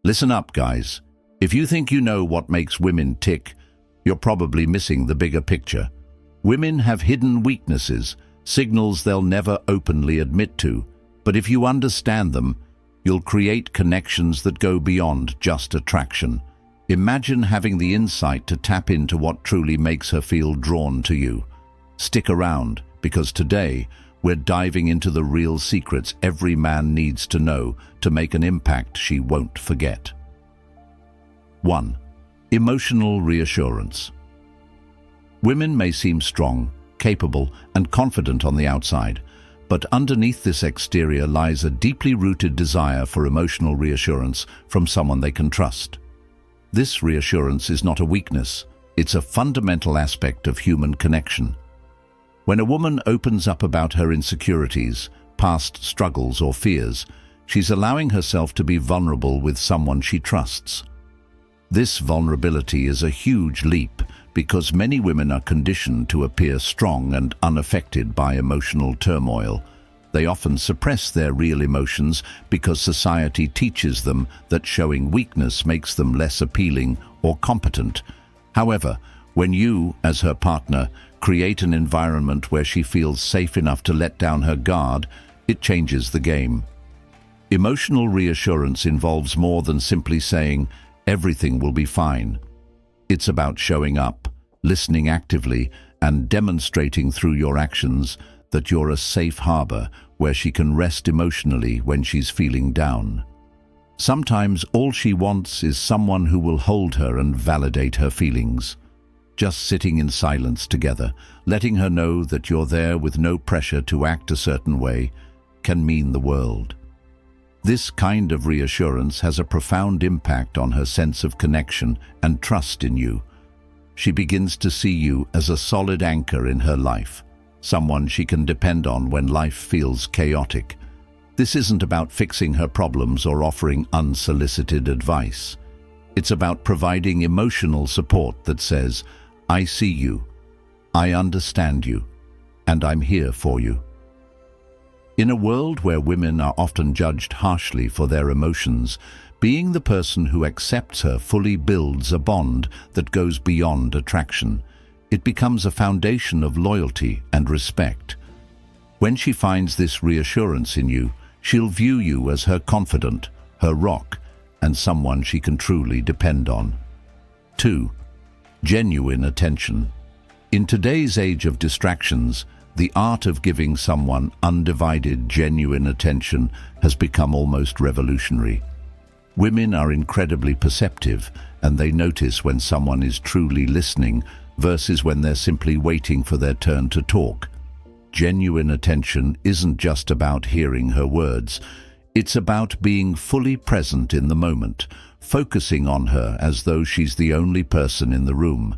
Listen up, guys. If you think you know what makes women tick, you're probably missing the bigger picture. Women have hidden weaknesses, signals they'll never openly admit to, but if you understand them, you'll create connections that go beyond just attraction. Imagine having the insight to tap into what truly makes her feel drawn to you. Stick around, because today we're diving into the real secrets every man needs to know to make an impact she won't forget. 1. Emotional reassurance. Women may seem strong, capable, and confident on the outside, but underneath this exterior lies a deeply rooted desire for emotional reassurance from someone they can trust. This reassurance is not a weakness, it's a fundamental aspect of human connection. When a woman opens up about her insecurities, past struggles or fears, she's allowing herself to be vulnerable with someone she trusts. This vulnerability is a huge leap because many women are conditioned to appear strong and unaffected by emotional turmoil. They often suppress their real emotions because society teaches them that showing weakness makes them less appealing or competent. However, when you, as her partner, create an environment where she feels safe enough to let down her guard, it changes the game. Emotional reassurance involves more than simply saying, "Everything will be fine." It's about showing up, listening actively, and demonstrating through your actions that you're a safe harbor where she can rest emotionally when she's feeling down. Sometimes all she wants is someone who will hold her and validate her feelings. Just sitting in silence together, letting her know that you're there with no pressure to act a certain way, can mean the world. This kind of reassurance has a profound impact on her sense of connection and trust in you. She begins to see you as a solid anchor in her life, someone she can depend on when life feels chaotic. This isn't about fixing her problems or offering unsolicited advice. It's about providing emotional support that says, "I see you, I understand you, and I'm here for you." In a world where women are often judged harshly for their emotions, being the person who accepts her fully builds a bond that goes beyond attraction. It becomes a foundation of loyalty and respect. When she finds this reassurance in you, she'll view you as her confidant, her rock, and someone she can truly depend on. 2. Genuine attention. In today's age of distractions, the art of giving someone undivided, genuine attention has become almost revolutionary. Women are incredibly perceptive, and they notice when someone is truly listening versus when they're simply waiting for their turn to talk. Genuine attention isn't just about hearing her words. It's about being fully present in the moment, focusing on her as though she's the only person in the room.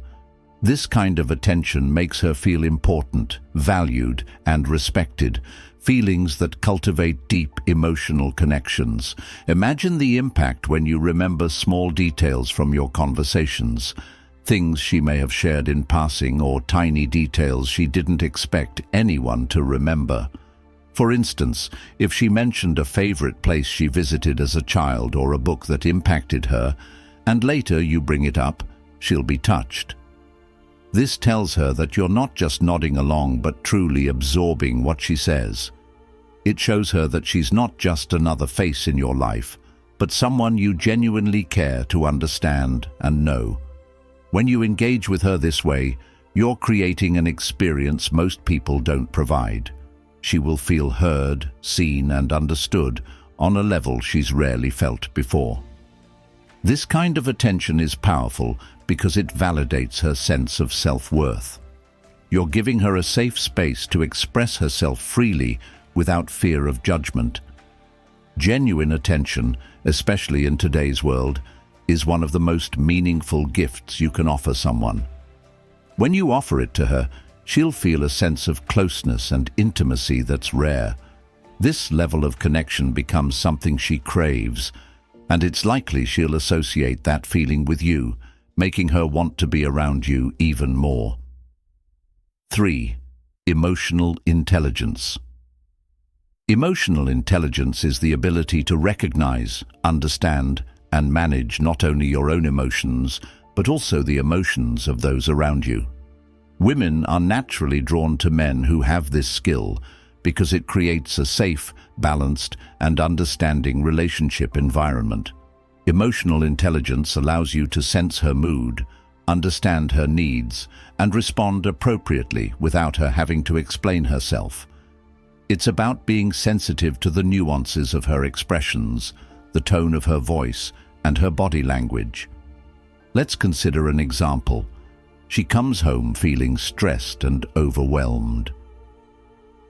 This kind of attention makes her feel important, valued, and respected, feelings that cultivate deep emotional connections. Imagine the impact when you remember small details from your conversations, things she may have shared in passing or tiny details she didn't expect anyone to remember. For instance, if she mentioned a favorite place she visited as a child or a book that impacted her, and later you bring it up, she'll be touched. This tells her that you're not just nodding along but truly absorbing what she says. It shows her that she's not just another face in your life, but someone you genuinely care to understand and know. When you engage with her this way, you're creating an experience most people don't provide. She will feel heard, seen, and understood on a level she's rarely felt before. This kind of attention is powerful because it validates her sense of self-worth. You're giving her a safe space to express herself freely without fear of judgment. Genuine attention, especially in today's world, is one of the most meaningful gifts you can offer someone. When you offer it to her, she'll feel a sense of closeness and intimacy that's rare. This level of connection becomes something she craves, and it's likely she'll associate that feeling with you, making her want to be around you even more. 3. Emotional intelligence. Emotional intelligence is the ability to recognize, understand, and manage not only your own emotions, but also the emotions of those around you. Women are naturally drawn to men who have this skill because it creates a safe, balanced, and understanding relationship environment. Emotional intelligence allows you to sense her mood, understand her needs, and respond appropriately without her having to explain herself. It's about being sensitive to the nuances of her expressions, the tone of her voice, and her body language. Let's consider an example. She comes home feeling stressed and overwhelmed.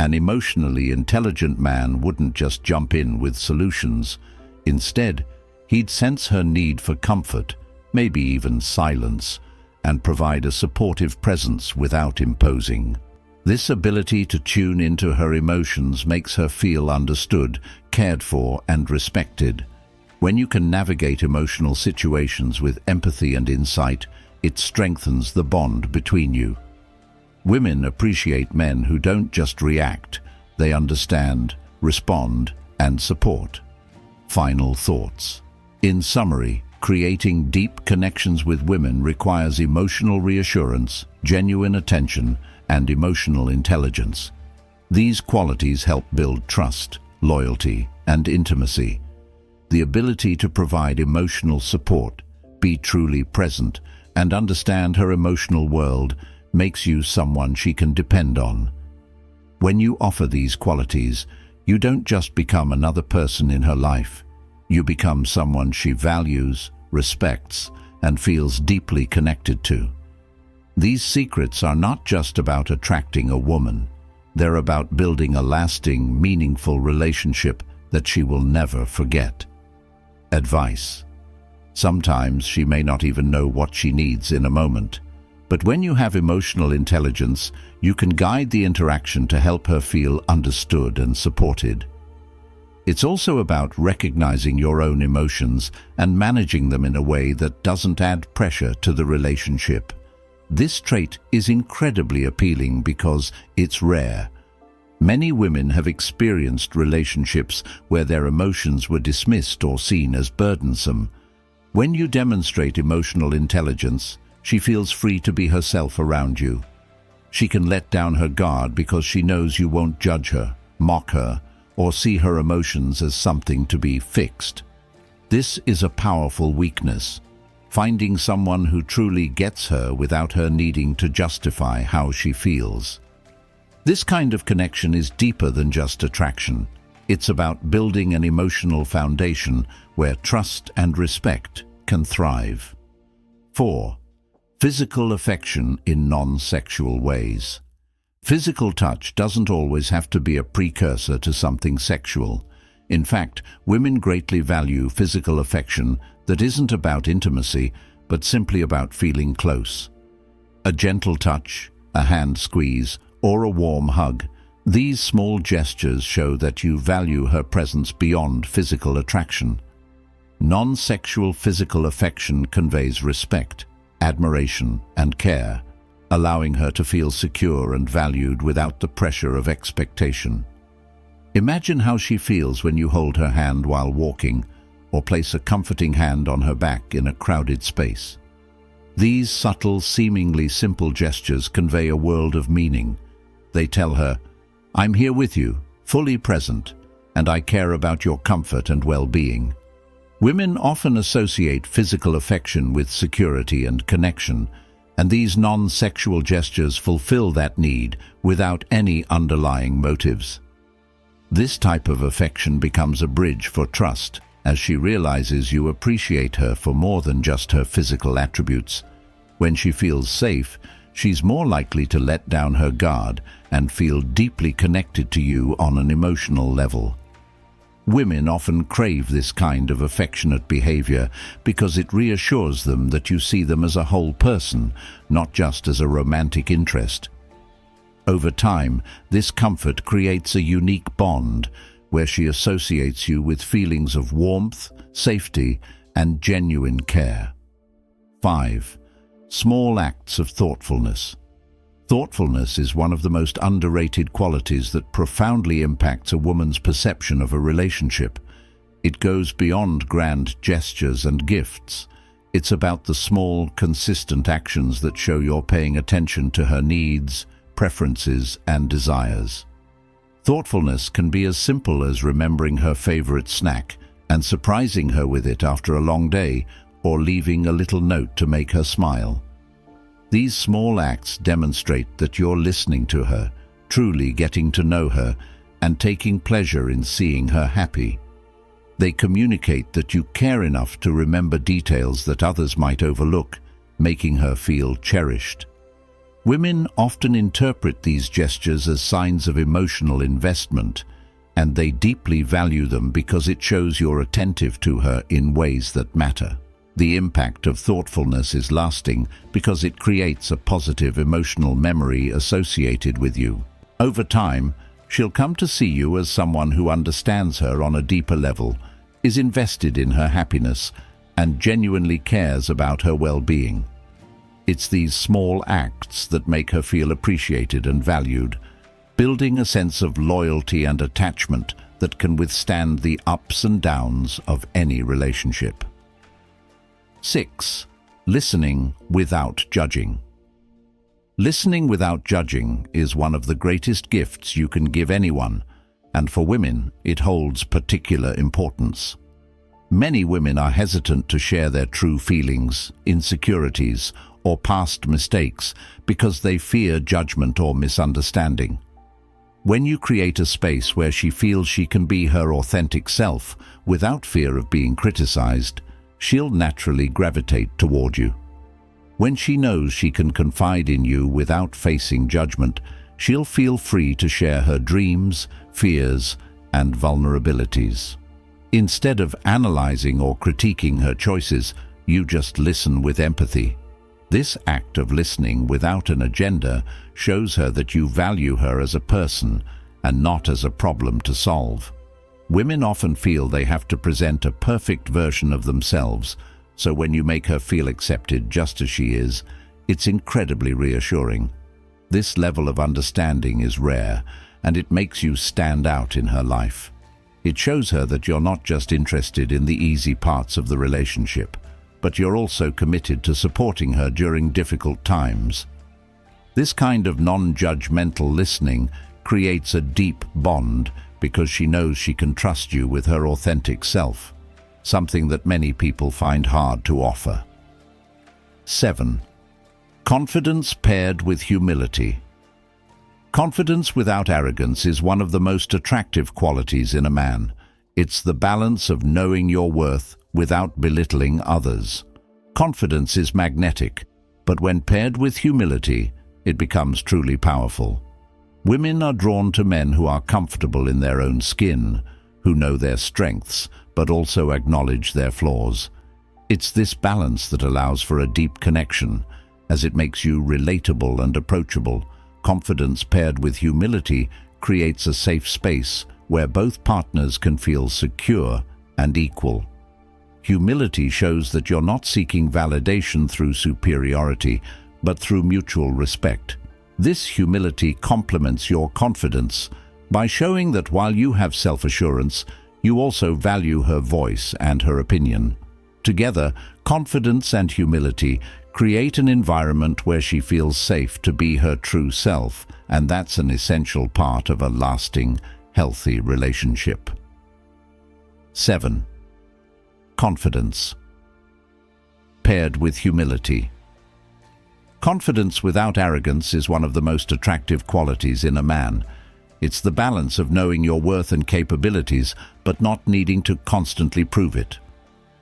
An emotionally intelligent man wouldn't just jump in with solutions. Instead, he'd sense her need for comfort, maybe even silence, and provide a supportive presence without imposing. This ability to tune into her emotions makes her feel understood, cared for, and respected. When you can navigate emotional situations with empathy and insight, it strengthens the bond between you. Women appreciate men who don't just react, they understand, respond, and support. Final thoughts. In summary, creating deep connections with women requires emotional reassurance, genuine attention, and emotional intelligence. These qualities help build trust, loyalty, and intimacy. The ability to provide emotional support, be truly present, and understand her emotional world makes you someone she can depend on. When you offer these qualities, you don't just become another person in her life. You become someone she values, respects, and feels deeply connected to. These secrets are not just about attracting a woman. They're about building a lasting, meaningful relationship that she will never forget. Advice. Sometimes she may not even know what she needs in a moment. But when you have emotional intelligence, you can guide the interaction to help her feel understood and supported. It's also about recognizing your own emotions and managing them in a way that doesn't add pressure to the relationship. This trait is incredibly appealing because it's rare. Many women have experienced relationships where their emotions were dismissed or seen as burdensome. When you demonstrate emotional intelligence, she feels free to be herself around you. She can let down her guard because she knows you won't judge her, mock her, or see her emotions as something to be fixed. This is a powerful weakness, finding someone who truly gets her without her needing to justify how she feels. This kind of connection is deeper than just attraction. It's about building an emotional foundation where trust and respect can thrive. 4. Physical affection in non-sexual ways. Physical touch doesn't always have to be a precursor to something sexual. In fact, women greatly value physical affection that isn't about intimacy, but simply about feeling close. A gentle touch, a hand squeeze, or a warm hug. These small gestures show that you value her presence beyond physical attraction. Non-sexual physical affection conveys respect, admiration, and care, allowing her to feel secure and valued without the pressure of expectation. Imagine how she feels when you hold her hand while walking, or place a comforting hand on her back in a crowded space. These subtle, seemingly simple gestures convey a world of meaning. They tell her, "I'm here with you, fully present, and I care about your comfort and well-being." Women often associate physical affection with security and connection, and these non-sexual gestures fulfill that need without any underlying motives. This type of affection becomes a bridge for trust, as she realizes you appreciate her for more than just her physical attributes. When she feels safe, she's more likely to let down her guard and feel deeply connected to you on an emotional level. Women often crave this kind of affectionate behavior because it reassures them that you see them as a whole person, not just as a romantic interest. Over time, this comfort creates a unique bond where she associates you with feelings of warmth, safety, and genuine care. 5. Small acts of thoughtfulness. Thoughtfulness is one of the most underrated qualities that profoundly impacts a woman's perception of a relationship. It goes beyond grand gestures and gifts. It's about the small, consistent actions that show you're paying attention to her needs, preferences, and desires. Thoughtfulness can be as simple as remembering her favorite snack and surprising her with it after a long day, or leaving a little note to make her smile. These small acts demonstrate that you're listening to her, truly getting to know her, and taking pleasure in seeing her happy. They communicate that you care enough to remember details that others might overlook, making her feel cherished. Women often interpret these gestures as signs of emotional investment, and they deeply value them because it shows you're attentive to her in ways that matter. The impact of thoughtfulness is lasting because it creates a positive emotional memory associated with you. Over time, she'll come to see you as someone who understands her on a deeper level, is invested in her happiness, and genuinely cares about her well-being. It's these small acts that make her feel appreciated and valued, building a sense of loyalty and attachment that can withstand the ups and downs of any relationship. 6. Listening without judging. Listening without judging is one of the greatest gifts you can give anyone, and for women, it holds particular importance. Many women are hesitant to share their true feelings, insecurities, or past mistakes because they fear judgment or misunderstanding. When you create a space where she feels she can be her authentic self without fear of being criticized, she'll naturally gravitate toward you. When she knows she can confide in you without facing judgment, she'll feel free to share her dreams, fears, and vulnerabilities. Instead of analyzing or critiquing her choices, you just listen with empathy. This act of listening without an agenda shows her that you value her as a person and not as a problem to solve. Women often feel they have to present a perfect version of themselves, so when you make her feel accepted just as she is, it's incredibly reassuring. This level of understanding is rare, and it makes you stand out in her life. It shows her that you're not just interested in the easy parts of the relationship, but you're also committed to supporting her during difficult times. This kind of non-judgmental listening creates a deep bond because she knows she can trust you with her authentic self, something that many people find hard to offer. 7. Confidence paired with humility. Confidence without arrogance is one of the most attractive qualities in a man. It's the balance of knowing your worth without belittling others. Confidence is magnetic, but when paired with humility, it becomes truly powerful. Women are drawn to men who are comfortable in their own skin, who know their strengths, but also acknowledge their flaws. It's this balance that allows for a deep connection, as it makes you relatable and approachable. Confidence paired with humility creates a safe space where both partners can feel secure and equal. Humility shows that you're not seeking validation through superiority, but through mutual respect. This humility complements your confidence by showing that while you have self-assurance, you also value her voice and her opinion. Together, confidence and humility create an environment where she feels safe to be her true self, and that's an essential part of a lasting, healthy relationship. 7. Confidence paired with humility. Confidence without arrogance is one of the most attractive qualities in a man. It's the balance of knowing your worth and capabilities, but not needing to constantly prove it.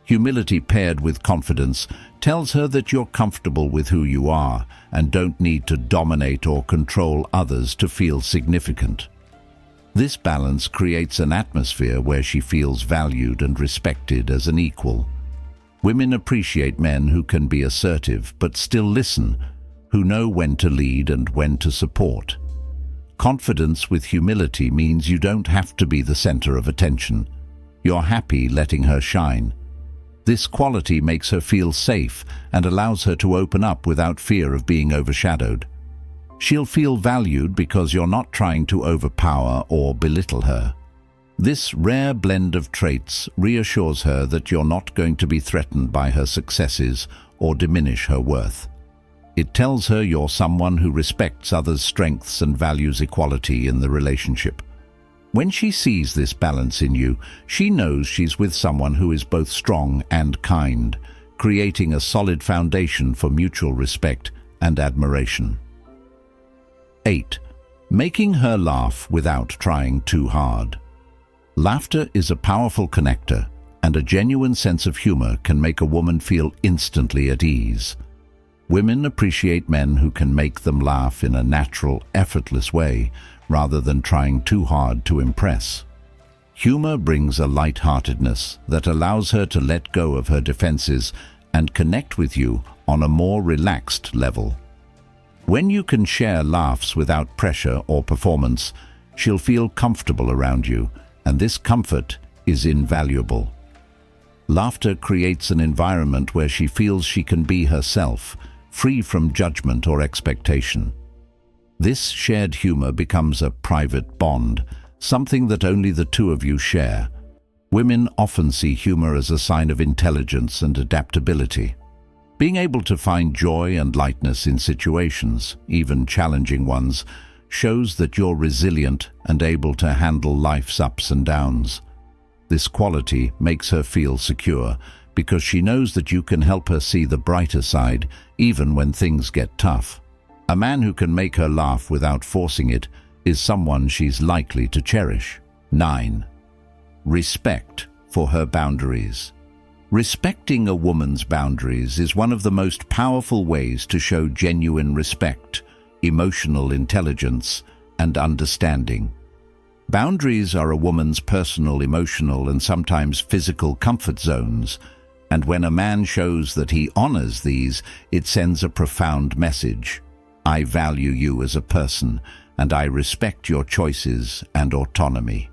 Humility paired with confidence tells her that you're comfortable with who you are and don't need to dominate or control others to feel significant. This balance creates an atmosphere where she feels valued and respected as an equal. Women appreciate men who can be assertive but still listen, who know when to lead and when to support. Confidence with humility means you don't have to be the center of attention. You're happy letting her shine. This quality makes her feel safe and allows her to open up without fear of being overshadowed. She'll feel valued because you're not trying to overpower or belittle her. This rare blend of traits reassures her that you're not going to be threatened by her successes or diminish her worth. It tells her you're someone who respects others' strengths and values equality in the relationship. When she sees this balance in you, she knows she's with someone who is both strong and kind, creating a solid foundation for mutual respect and admiration. 8. Making her laugh without trying too hard. Laughter is a powerful connector, and a genuine sense of humor can make a woman feel instantly at ease. Women appreciate men who can make them laugh in a natural, effortless way, rather than trying too hard to impress. Humor brings a light-heartedness that allows her to let go of her defenses and connect with you on a more relaxed level. When you can share laughs without pressure or performance, she'll feel comfortable around you, and this comfort is invaluable. Laughter creates an environment where she feels she can be herself, free from judgment or expectation. This shared humor becomes a private bond, something that only the two of you share. Women often see humor as a sign of intelligence and adaptability. Being able to find joy and lightness in situations, even challenging ones, shows that you're resilient and able to handle life's ups and downs. This quality makes her feel secure because she knows that you can help her see the brighter side even when things get tough. A man who can make her laugh without forcing it is someone she's likely to cherish. 9. Respect for her boundaries. Respecting a woman's boundaries is one of the most powerful ways to show genuine respect, emotional intelligence, and understanding. Boundaries are a woman's personal, emotional, and sometimes physical comfort zones, and when a man shows that he honors these, it sends a profound message. I value you as a person, and I respect your choices and autonomy.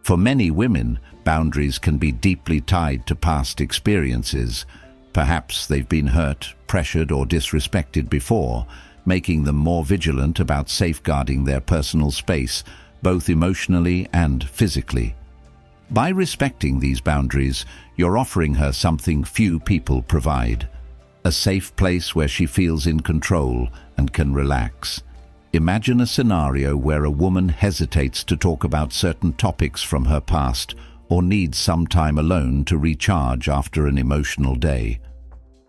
For many women, boundaries can be deeply tied to past experiences. Perhaps they've been hurt, pressured, or disrespected before, making them more vigilant about safeguarding their personal space, both emotionally and physically. By respecting these boundaries, you're offering her something few people provide: a safe place where she feels in control and can relax. Imagine a scenario where a woman hesitates to talk about certain topics from her past or needs some time alone to recharge after an emotional day.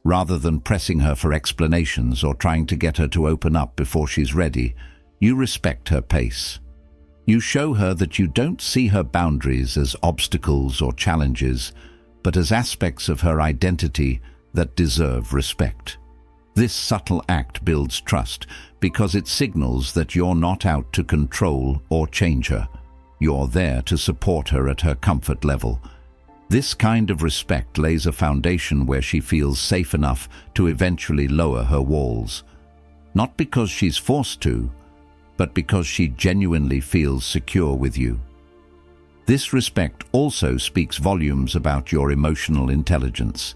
Rather than pressing her for explanations or trying to get her to open up before she's ready, you respect her pace. You show her that you don't see her boundaries as obstacles or challenges, but as aspects of her identity that deserve respect. This subtle act builds trust because it signals that you're not out to control or change her. You're there to support her at her comfort level. This kind of respect lays a foundation where she feels safe enough to eventually lower her walls. Not because she's forced to, but because she genuinely feels secure with you. This respect also speaks volumes about your emotional intelligence.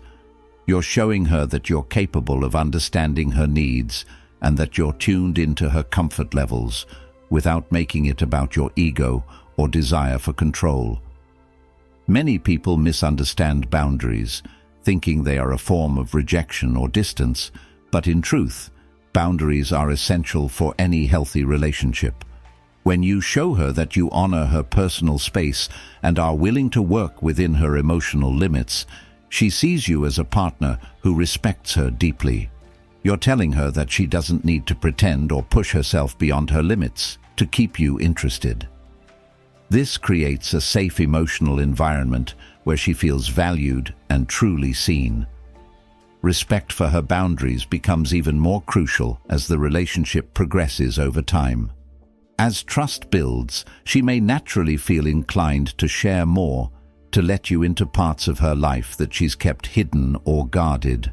You're showing her that you're capable of understanding her needs and that you're tuned into her comfort levels without making it about your ego or desire for control. Many people misunderstand boundaries, thinking they are a form of rejection or distance, but in truth, boundaries are essential for any healthy relationship. When you show her that you honor her personal space and are willing to work within her emotional limits, she sees you as a partner who respects her deeply. You're telling her that she doesn't need to pretend or push herself beyond her limits to keep you interested. This creates a safe emotional environment where she feels valued and truly seen. Respect for her boundaries becomes even more crucial as the relationship progresses over time. As trust builds, she may naturally feel inclined to share more, to let you into parts of her life that she's kept hidden or guarded.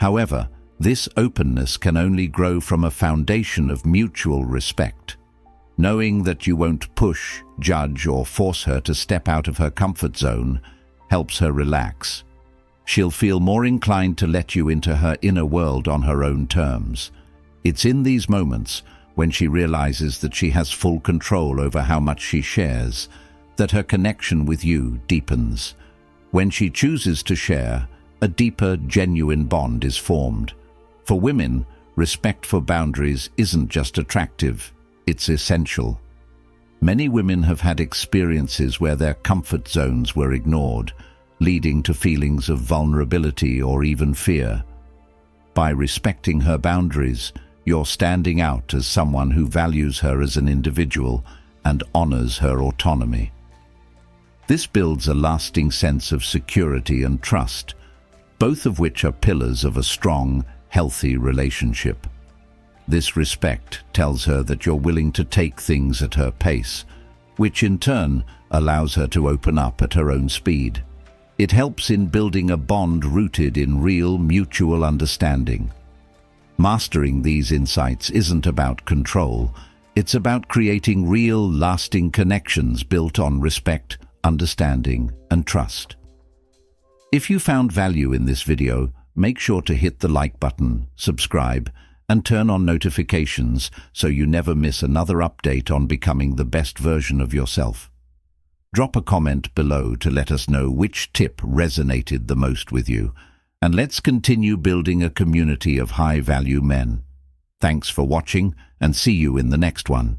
However, this openness can only grow from a foundation of mutual respect. Knowing that you won't push, judge, or force her to step out of her comfort zone helps her relax. She'll feel more inclined to let you into her inner world on her own terms. It's in these moments, when she realizes that she has full control over how much she shares, that her connection with you deepens. When she chooses to share, a deeper, genuine bond is formed. For women, respect for boundaries isn't just attractive, it's essential. Many women have had experiences where their comfort zones were ignored, leading to feelings of vulnerability or even fear. By respecting her boundaries, you're standing out as someone who values her as an individual and honors her autonomy. This builds a lasting sense of security and trust, both of which are pillars of a strong, healthy relationship. This respect tells her that you're willing to take things at her pace, which in turn allows her to open up at her own speed. It helps in building a bond rooted in real mutual understanding. Mastering these insights isn't about control, it's about creating real, lasting connections built on respect, understanding, and trust. If you found value in this video, make sure to hit the like button, subscribe, and turn on notifications so you never miss another update on becoming the best version of yourself. Drop a comment below to let us know which tip resonated the most with you, and let's continue building a community of high-value men. Thanks for watching, and see you in the next one.